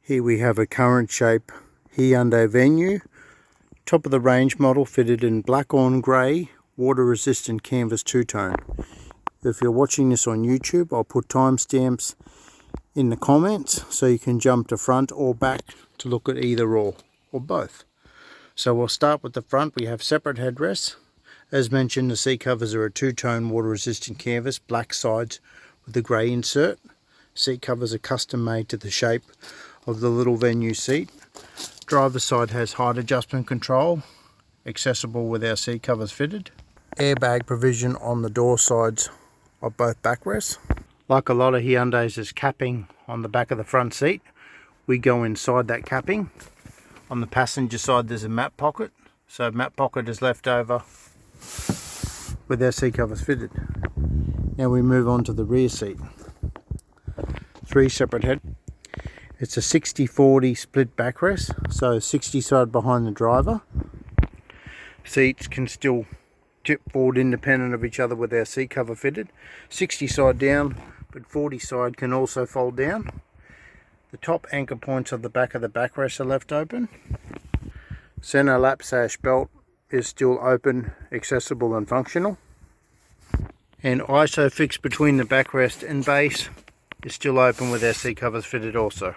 Here we have a current shape Hyundai Venue, top of the range model, fitted in black on grey, water resistant canvas two-tone. If you're watching this on YouTube, I'll put timestamps in the comments so you can jump to front or back to look at either or both. So we'll start with the front. We have separate headrests. As mentioned, the seat covers are a two-tone water resistant canvas, black sides with a grey insert. Seat covers are custom made to the shape of the little Venue seat. Driver's side has height adjustment control, accessible with our seat covers fitted. Airbag provision on the door sides of both backrests. Like a lot of Hyundais, there's capping on the back of the front seat. We go inside that capping. On the passenger side there's a map pocket, so map pocket is left over with our seat covers fitted. Now we move on to the rear seat. Three separate head. It's a 60-40 split backrest, so 60 side behind the driver. Seats can still tip forward independent of each other with our seat cover fitted. 60 side down, but 40 side can also fold down. The top anchor points of the back of the backrest are left open. Center lap sash belt is still open, accessible and functional. And ISO fixed between the backrest and base is still open with our seat covers fitted also.